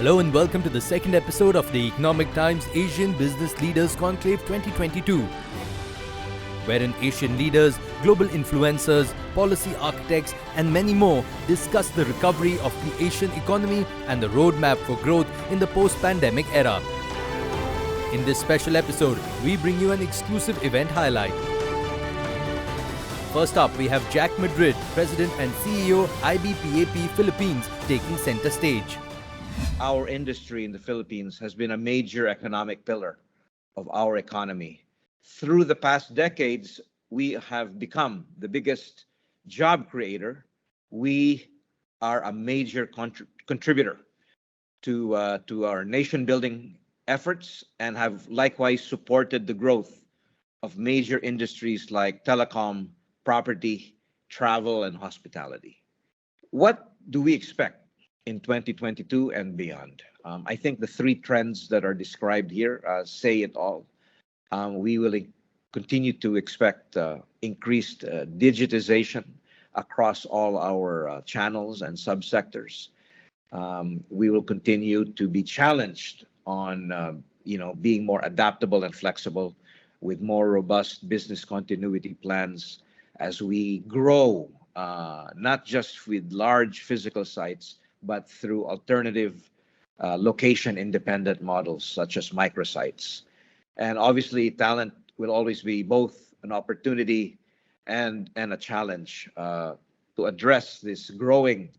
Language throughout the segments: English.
Hello and welcome to the second episode of the Economic Times Asian Business Leaders Conclave 2022, wherein Asian leaders, global influencers, policy architects and many more discuss the recovery of the Asian economy and the roadmap for growth in the post-pandemic era. In this special episode, we bring you an exclusive event highlight. First up, we have Jack Madrid, President and CEO IBPAP Philippines, taking center stage. Our industry in the Philippines has been a major economic pillar of our economy. Through the past decades, we have become the biggest job creator. We are a major contributor to our nation-building efforts and have likewise supported the growth of major industries like telecom, property, travel, and hospitality. What do we expect in 2022 and beyond? I think the three trends that are described here say it all. We will continue to expect increased digitization across all our channels and subsectors. We will continue to be challenged on being more adaptable and flexible with more robust business continuity plans as we grow, not just with large physical sites, but through alternative location-independent models such as microsites. And obviously, talent will always be both an opportunity and a challenge to address this growing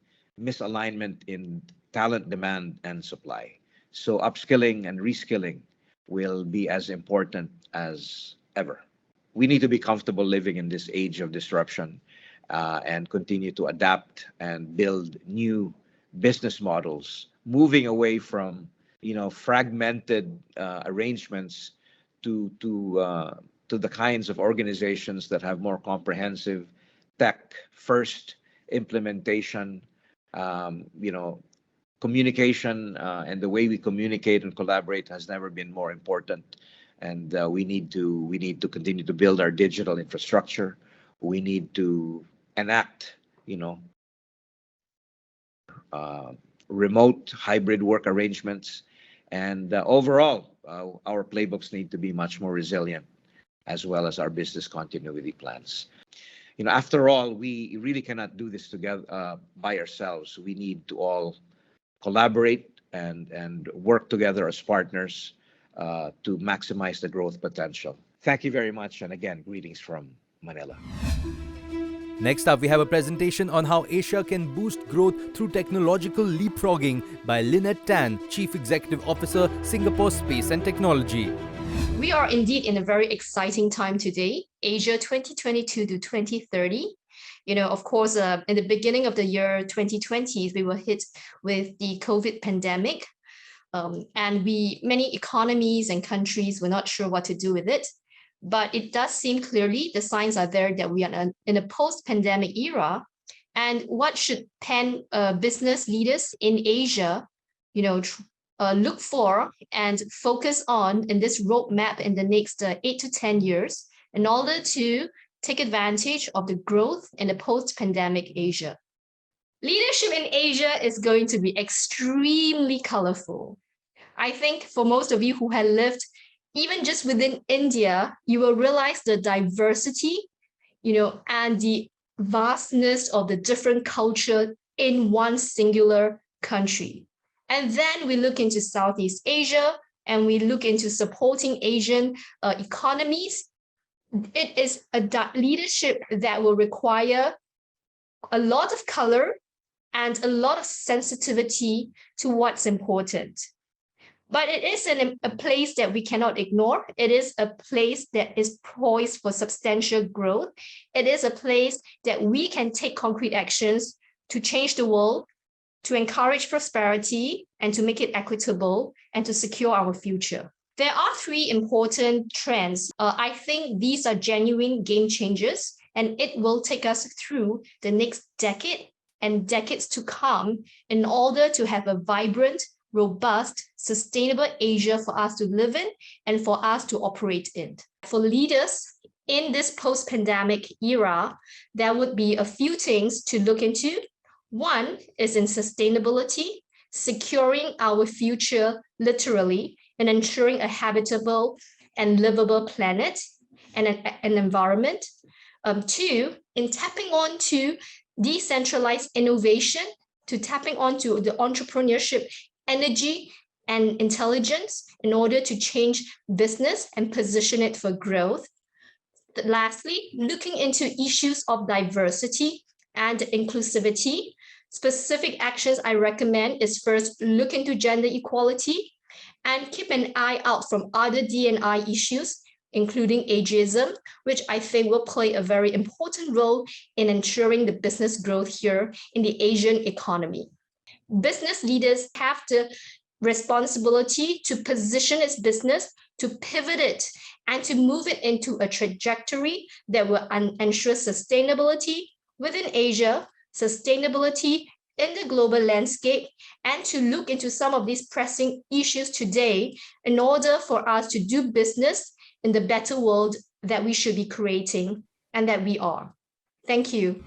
misalignment in talent demand and supply. So upskilling and reskilling will be as important as ever. We need to be comfortable living in this age of disruption and continue to adapt and build new business models, moving away from fragmented arrangements to the kinds of organizations that have more comprehensive tech first implementation. Communication and the way we communicate and collaborate has never been more important, and we need to continue to build our digital infrastructure. We need to enact remote hybrid work arrangements, and overall our playbooks need to be much more resilient, as well as our business continuity plans. After all, we really cannot do this together by ourselves. We need to all collaborate and work together as partners to maximize the growth potential. Thank you very much, and again, greetings from Manila. Next up, we have a presentation on how Asia can boost growth through technological leapfrogging by Lynette Tan, Chief Executive Officer, Singapore Space and Technology. We are indeed in a very exciting time today, Asia 2022 to 2030. Of course, in the beginning of the year 2020, we were hit with the COVID pandemic, and many economies and countries were not sure what to do with it. But it does seem clearly, the signs are there that we are in a post-pandemic era. And what should business leaders in Asia, look for and focus on in this roadmap in the next 8 to 10 years in order to take advantage of the growth in the post-pandemic Asia? Leadership in Asia is going to be extremely colorful. I think for most of you who have lived even just within India, you will realize the diversity, and the vastness of the different culture in one singular country. And then we look into Southeast Asia and we look into supporting Asian economies. It is a leadership that will require a lot of color and a lot of sensitivity to what's important. But it is a place that we cannot ignore. It is a place that is poised for substantial growth. It is a place that we can take concrete actions to change the world, to encourage prosperity, and to make it equitable, and to secure our future. There are three important trends. I think these are genuine game changers, and it will take us through the next decade and decades to come in order to have a vibrant, robust, sustainable Asia for us to live in and for us to operate in. For leaders in this post-pandemic era, there would be a few things to look into. One is in sustainability. securing our future literally, and ensuring a habitable and livable planet and an environment. Two, in tapping on to decentralized innovation, to tapping onto the entrepreneurship energy and intelligence in order to change business and position it for growth. Lastly, looking into issues of diversity and inclusivity. Specific actions I recommend is first, look into gender equality and keep an eye out from other D&I issues, including ageism, which I think will play a very important role in ensuring the business growth here in the Asian economy. Business leaders have the responsibility to position its business, to pivot it, and to move it into a trajectory that will ensure sustainability within Asia, sustainability in the global landscape, and to look into some of these pressing issues today in order for us to do business in the better world that we should be creating and that we are. Thank you.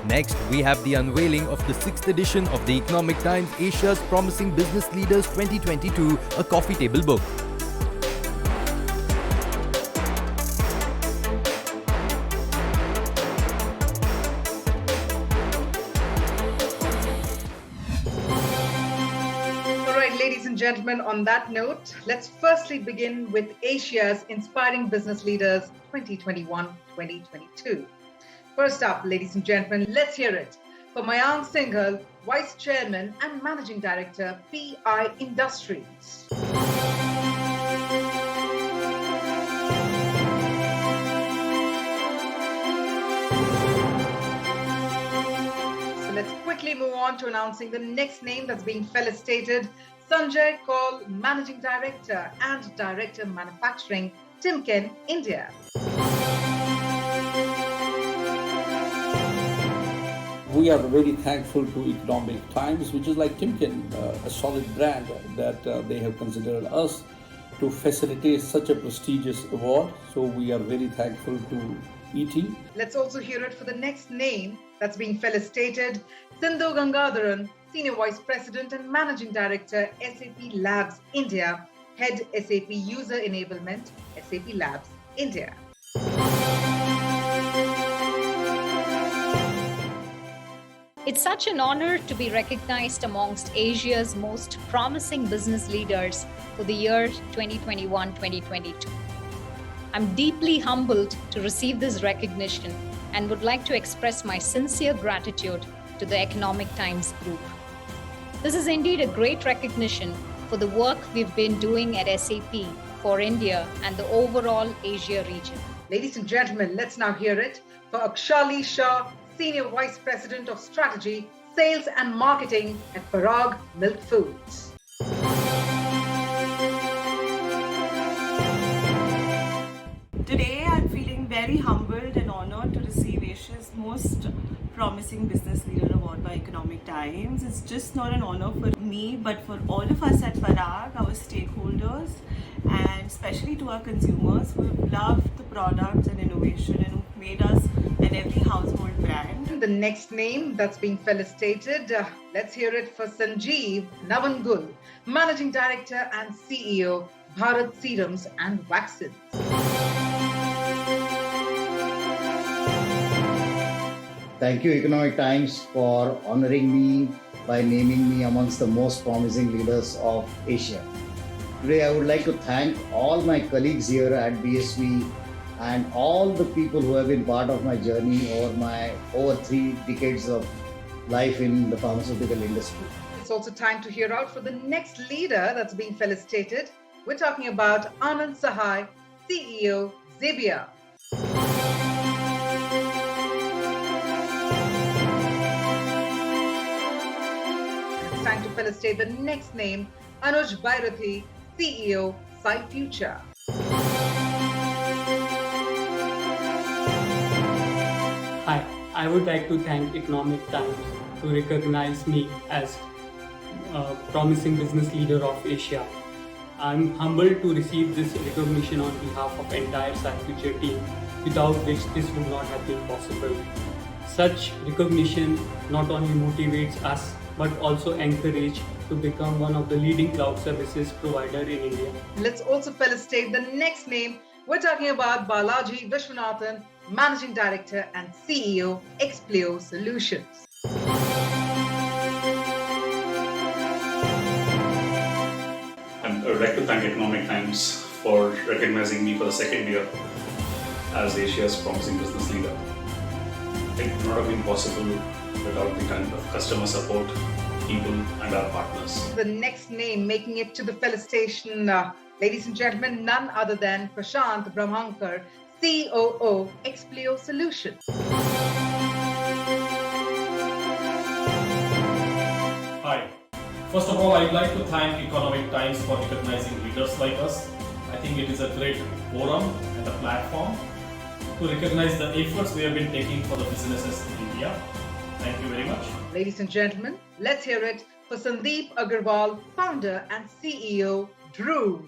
Next, we have the unveiling of the 6th edition of the Economic Times Asia's Promising Business Leaders 2022, a coffee table book. Ladies and gentlemen, on that note, let's firstly begin with Asia's Inspiring Business Leaders 2021-2022. First up, ladies and gentlemen, let's hear it for Mayank Singhal, Vice Chairman and Managing Director, PI Industries. So let's quickly move on to announcing the next name that's being felicitated. Sanjay Kaul, Managing Director and Director Manufacturing, Timken, India. We are very thankful to Economic Times, which is like Timken, a solid brand that they have considered us to facilitate such a prestigious award. So we are very thankful to ET. Let's also hear it for the next name that's being felicitated. Sindhu Gangadharan, Senior Vice President and Managing Director, SAP Labs India, Head SAP User Enablement, SAP Labs India. It's such an honor to be recognized amongst Asia's most promising business leaders for the year 2021-2022. I'm deeply humbled to receive this recognition and would like to express my sincere gratitude to the Economic Times Group. This is indeed a great recognition for the work we've been doing at SAP for India and the overall Asia region. Ladies and gentlemen, let's now hear it for Akshali Shah, Senior Vice President of Strategy, Sales and Marketing at Parag Milk Foods. Today, I'm feeling very humbled and honored to receive Asia's most promising business leader award by Economic Times. It's just not an honor for me, but for all of us at Parag, our stakeholders, and especially to our consumers who have loved the products and innovation and who made us an every household brand. The next name that's being felicitated, let's hear it for Sanjeev Navangul, Managing Director and CEO, Bharat Serums and Vaccines. Thank you, Economic Times, for honoring me by naming me amongst the most promising leaders of Asia. Today, I would like to thank all my colleagues here at BSV and all the people who have been part of my journey over 3 decades of life in the pharmaceutical industry. It's also time to hear out for the next leader that's being felicitated. We're talking about Anand Sahai, CEO, Xebia. It's time to felicitate the next name, Anuj Bhairathi, CEO, Sai Future. Hi, I would like to thank Economic Times to recognize me as a promising business leader of Asia. I'm humbled to receive this recognition on behalf of entire Sai Future team, without which this would not have been possible. Such recognition not only motivates us but also encourage to become one of the leading cloud services provider in India. Let's also felicitate the next name. We're talking about Balaji Vishwanathan, Managing Director and CEO, Expleo Solutions. I would like to thank Economic Times for recognizing me for the second year as Asia's promising business leader. It would not have been possible without the kind of customer support, people and our partners. The next name making it to the felicitation, ladies and gentlemen, none other than Prashant Brahmankar, COO, Expleo Solutions. Hi. First of all, I'd like to thank Economic Times for recognizing leaders like us. I think it is a great forum and a platform to recognize the efforts we have been taking for the businesses in India. Thank you very much. Ladies and gentlemen, let's hear it for Sandeep Agarwal, founder and CEO, Drew.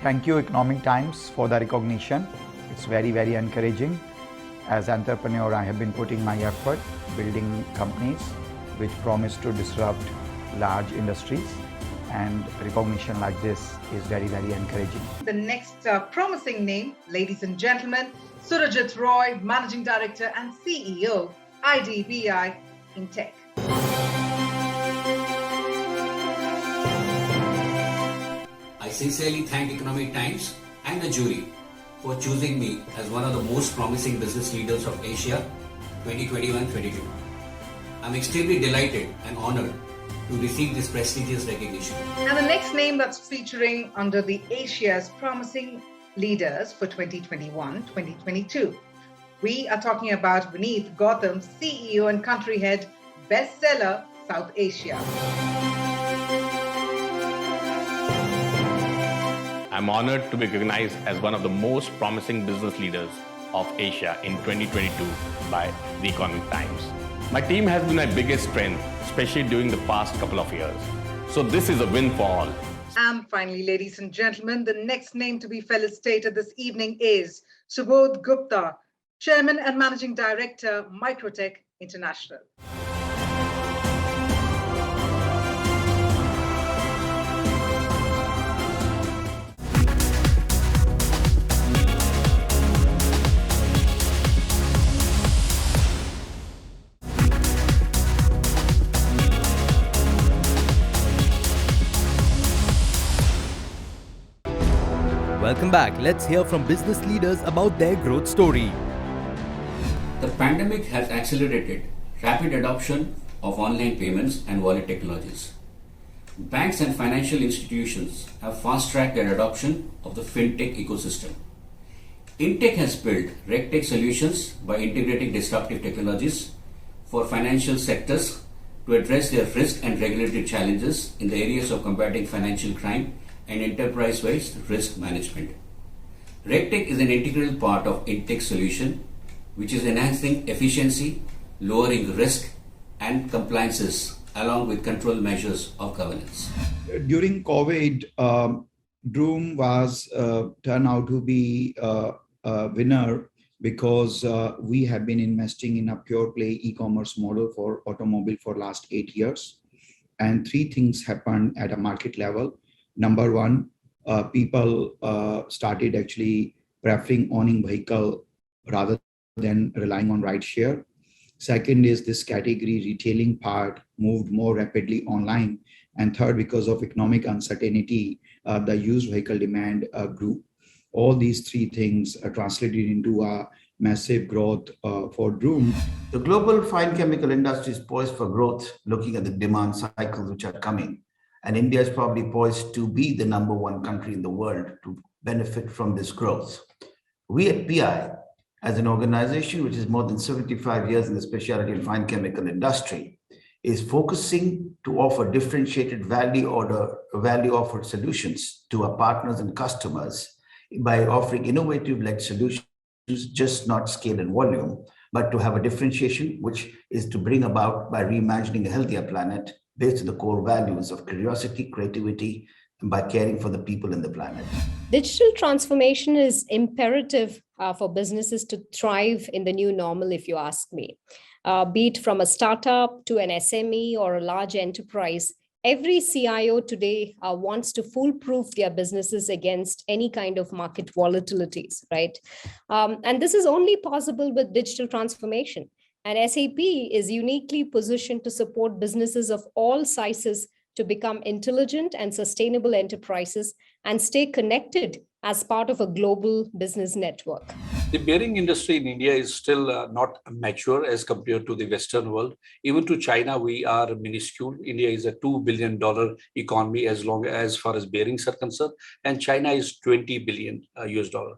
Thank you, Economic Times, for the recognition. It's very, very encouraging. As an entrepreneur, I have been putting my effort building companies which promise to disrupt large industries, and recognition like this is very, very encouraging. The next promising name, ladies and gentlemen, Surajit Roy, Managing Director and CEO, IDBI in Tech. I sincerely thank Economic Times and the jury for choosing me as one of the most promising business leaders of Asia 2021-22. I'm extremely delighted and honored to receive this prestigious recognition. And the next name that's featuring under the Asia's Promising Leaders for 2021-2022. We are talking about Vineet Gautam, CEO and Country Head, Bestseller, South Asia. I'm honored to be recognized as one of the most promising business leaders of Asia in 2022 by The Economic Times. My team has been my biggest strength, especially during the past couple of years. So this is a win for all. And finally, ladies and gentlemen, the next name to be felicitated this evening is Subodh Gupta, Chairman and Managing Director, Microtech International. Welcome back. Let's hear from business leaders about their growth story. The pandemic has accelerated rapid adoption of online payments and wallet technologies. Banks and financial institutions have fast-tracked their adoption of the fintech ecosystem. Intech has built RegTech solutions by integrating disruptive technologies for financial sectors to address their risk and regulatory challenges in the areas of combating financial crime and enterprise-wide risk management. RegTech is an integral part of Intech solution, which is enhancing efficiency, lowering risk and compliances, along with control measures of governance. During COVID, Droom was turned out to be a winner because we have been investing in a pure play e-commerce model for automobile for last 8 years. And three things happened at a market level. Number one, people started actually preferring owning vehicle rather than relying on rideshare. Second is this category retailing part moved more rapidly online. And third, because of economic uncertainty, the used vehicle demand grew. All these three things translated into a massive growth for Droom. The global fine chemical industry is poised for growth, looking at the demand cycles which are coming. And India is probably poised to be the #1 country in the world to benefit from this growth. We at PI, as an organization which is more than 75 years in the specialty and fine chemical industry, is focusing to offer differentiated value offered solutions to our partners and customers by offering innovative-led solutions, just not scale and volume, but to have a differentiation which is to bring about by reimagining a healthier planet based on the core values of curiosity, creativity, by caring for the people and the planet. Digital transformation is imperative for businesses to thrive in the new normal, if you ask me. Be it from a startup to an SME or a large enterprise, every CIO today wants to foolproof their businesses against any kind of market volatilities, right? And this is only possible with digital transformation. And SAP is uniquely positioned to support businesses of all sizes to become intelligent and sustainable enterprises and stay connected as part of a global business network. The bearing industry in India is still not mature as compared to the Western world. Even to China, we are minuscule. India is a $2 billion economy as far as bearings are concerned, and China is $20 billion US dollar.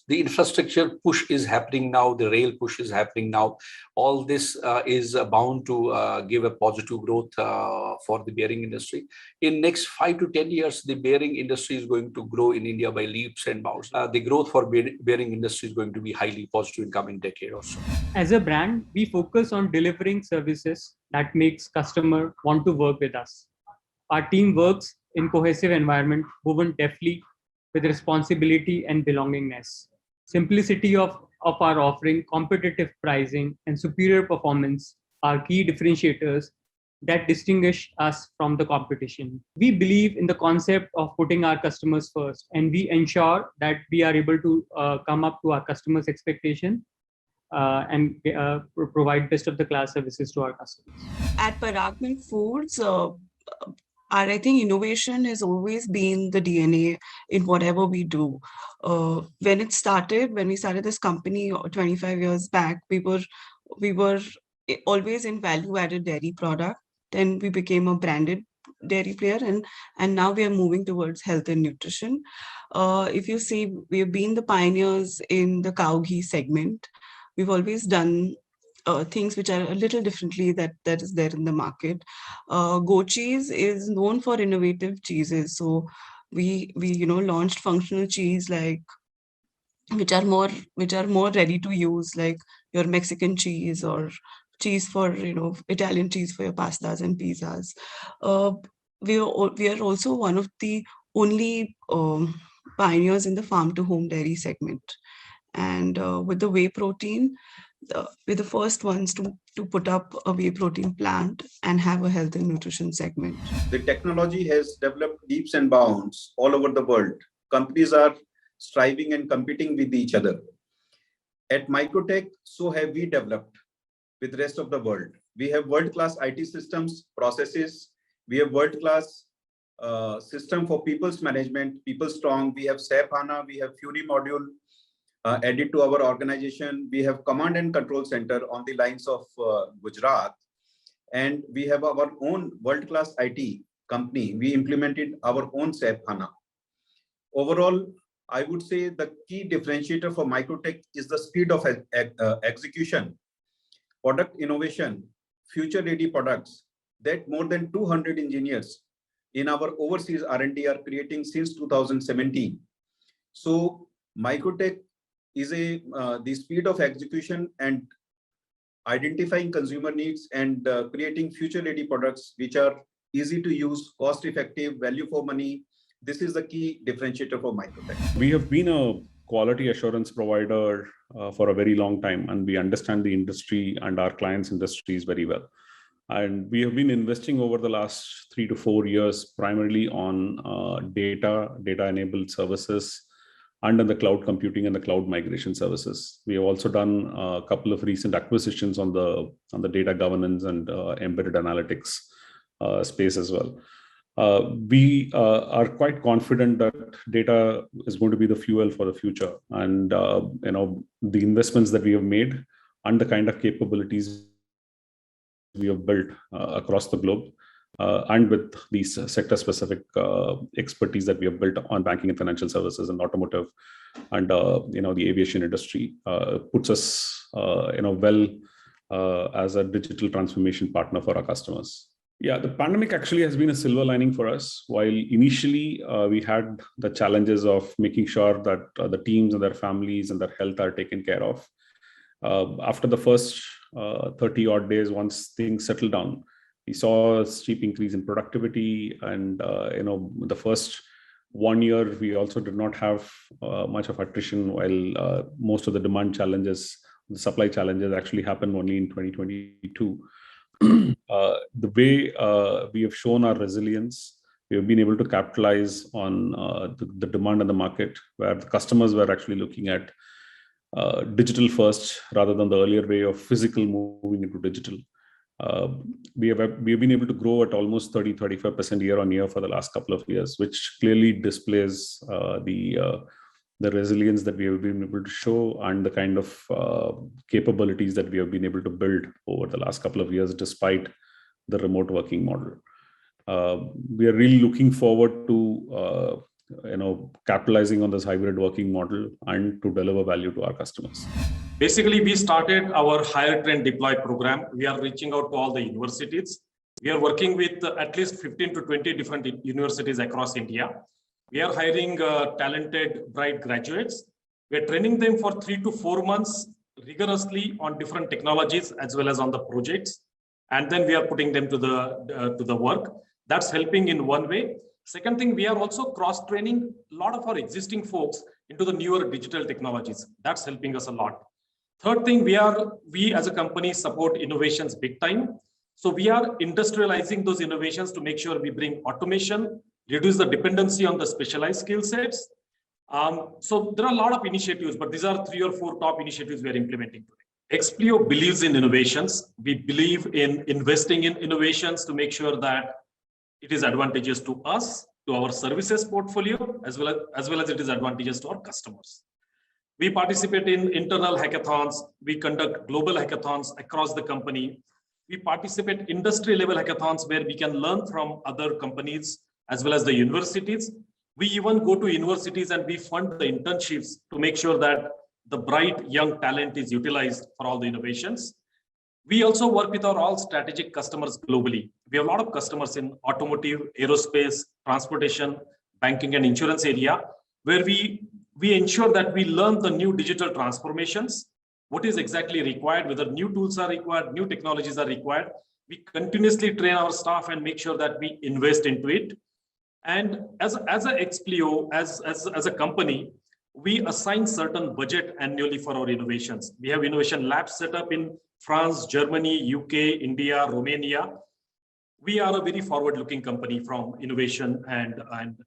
The infrastructure push is happening now. The rail push is happening now. All this is bound to give a positive growth for the bearing industry. In next 5 to 10 years, the bearing industry is going to grow in India by leaps and bounds. The growth for bearing industry is going to be highly positive in coming decade or so. As a brand, we focus on delivering services that makes customer want to work with us. Our team works in cohesive environment, woven deftly with responsibility and belongingness. Simplicity of our offering, competitive pricing, and superior performance are key differentiators that distinguish us from the competition. We believe in the concept of putting our customers first, and we ensure that we are able to come up to our customers' expectation and provide best of the class services to our customers. At Paragman Foods, I think innovation has always been the DNA in whatever we do. When we started this company 25 years back, we were always in value-added dairy product. Then we became a branded dairy player, and now we are moving towards health and nutrition. If you see, we have been the pioneers in the cow ghee segment. We've always done things which are a little differently that is there in the market. Goat cheese is known for innovative cheeses, so we launched functional cheese like which are more ready to use, like your Mexican cheese or cheese for Italian cheese for your pastas and pizzas. We are also one of the only pioneers in the farm to home dairy segment, and with the whey protein, we're the first ones to put up a whey protein plant and have a health and nutrition segment. The technology has developed leaps and bounds all over the world. Companies are striving and competing with each other. At Microtech, so have we developed with the rest of the world. We have world-class IT systems, processes. We have world-class system for people's management, people strong. We have SAP HANA, we have Fury module added to our organization. We have command and control center on the lines of Gujarat. And we have our own world-class IT company. We implemented our own SAP HANA. Overall, I would say the key differentiator for Microtech is the speed of execution, product innovation, future-ready products that more than 200 engineers in our overseas R&D are creating since 2017. So Microtech is the speed of execution and identifying consumer needs and creating future-ready products which are easy to use, cost-effective, value for money. This is the key differentiator for Microtech. We have been a quality assurance provider for a very long time, and we understand the industry and our clients' industries very well. And we have been investing over the last 3 to 4 years primarily on data-enabled services, and on the cloud computing and the cloud migration services. We have also done a couple of recent acquisitions on the data governance and embedded analytics space as well. We are quite confident that data is going to be the fuel for the future, and the investments that we have made and the kind of capabilities we have built across the globe, and with these sector-specific expertise that we have built on banking and financial services and automotive and the aviation industry, puts us well as a digital transformation partner for our customers. Yeah, the pandemic actually has been a silver lining for us. While initially we had the challenges of making sure that the teams and their families and their health are taken care of, after the first 30 odd days, once things settled down, We saw a steep increase in productivity, and the first 1 year we also did not have much of attrition, while most of the demand challenges, the supply challenges actually happened only in 2022. The way we have shown our resilience, we have been able to capitalize on the demand in the market, where the customers were actually looking at digital first rather than the earlier way of physical moving into digital. We have been able to grow at almost 30-35% year on year for the last couple of years, which clearly displays the resilience that we have been able to show and the kind of capabilities that we have been able to build over the last couple of years, despite the remote working model. We are really looking forward to capitalizing on this hybrid working model and to deliver value to our customers. Basically, we started our Hire, Train, Deploy program. We are reaching out to all the universities. We are working with at least 15 to 20 different universities across India. We are hiring talented, bright graduates. We are training them for 3 to 4 months rigorously on different technologies as well as on the projects. And then we are putting them to the work. That's helping in one way. Second thing, we are also cross-training a lot of our existing folks into the newer digital technologies. That's helping us a lot. Third thing, we as a company support innovations big time. So we are industrializing those innovations to make sure we bring automation, reduce the dependency on the specialized skill sets. So there are a lot of initiatives, but these are 3 or 4 top initiatives we are implementing today. Explio believes in innovations. We believe in investing in innovations to make sure that it is advantageous to us, to our services portfolio, as well as it is advantageous to our customers. We participate in internal hackathons. We conduct global hackathons across the company. We participate industry level hackathons where we can learn from other companies as well as the universities. We even go to universities and we fund the internships to make sure that the bright young talent is utilized for all the innovations. We also work with our all strategic customers globally. We have a lot of customers in automotive, aerospace, transportation, banking and insurance area, where we ensure that we learn the new digital transformations, what is exactly required, whether new tools are required, new technologies are required. We continuously train our staff and make sure that we invest into it. And as a Explio, as a company, we assign certain budget annually for our innovations. We have innovation labs set up in France, Germany, UK, India, Romania. We are a very forward-looking company from innovation and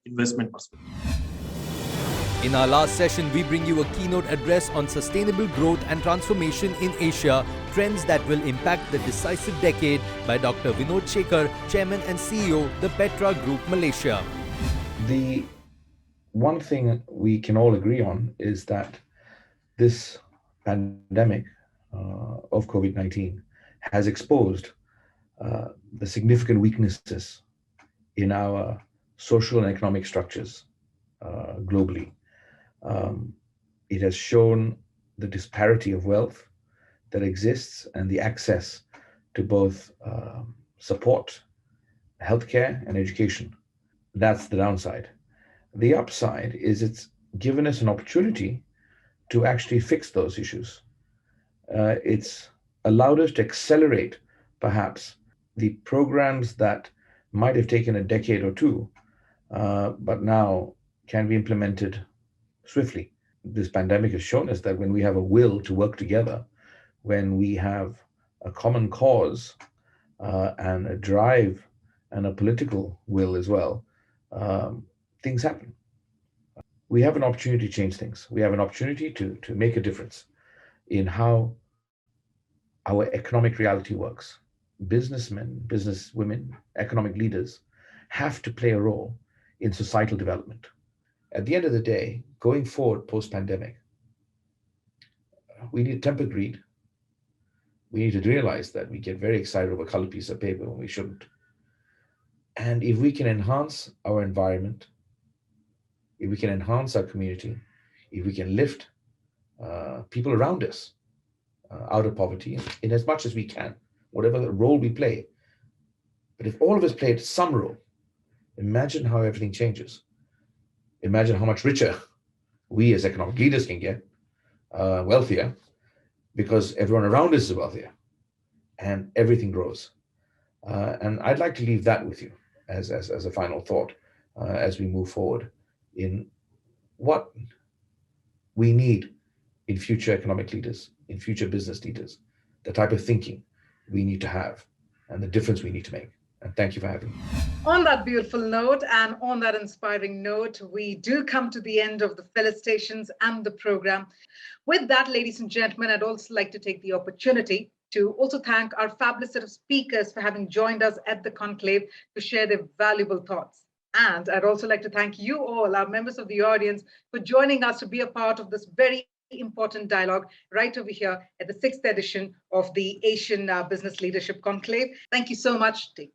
investment perspective. In our last session, we bring you a keynote address on sustainable growth and transformation in Asia, trends that will impact the decisive decade by Dr. Vinod Shekhar, Chairman and CEO, the Petra Group Malaysia. The one thing we can all agree on is that this pandemic of COVID-19 has exposed the significant weaknesses in our social and economic structures globally. It has shown the disparity of wealth that exists and the access to both support, healthcare, and education. That's the downside. The upside is it's given us an opportunity to actually fix those issues. It's allowed us to accelerate, perhaps, the programs that might have taken a decade or two, but now can be implemented swiftly. This pandemic has shown us that when we have a will to work together, when we have a common cause and a drive and a political will as well, things happen. We have an opportunity to change things. We have an opportunity to make a difference in how our economic reality works. Businessmen, businesswomen, economic leaders have to play a role in societal development. At the end of the day, going forward post-pandemic, we need to temper greed. We need to realize that we get very excited over a colored piece of paper when we shouldn't. And if we can enhance our environment, if we can enhance our community, if we can lift people around us out of poverty in as much as we can, whatever role we play. But if all of us played some role, imagine how everything changes. Imagine how much richer we as economic leaders can get, wealthier, because everyone around us is wealthier and everything grows. And I'd like to leave that with you as a final thought as we move forward in what we need in future economic leaders, in future business leaders, the type of thinking we need to have, and the difference we need to make. And thank you for having me. On that beautiful note and on that inspiring note, we do come to the end of the felicitations and the program. With that, ladies and gentlemen, I'd also like to take the opportunity to also thank our fabulous set of speakers for having joined us at the conclave to share their valuable thoughts. And I'd also like to thank you all, our members of the audience, for joining us to be a part of this very important dialogue right over here at the 6th edition of the Asian Business Leadership Conclave. Thank you so much. Take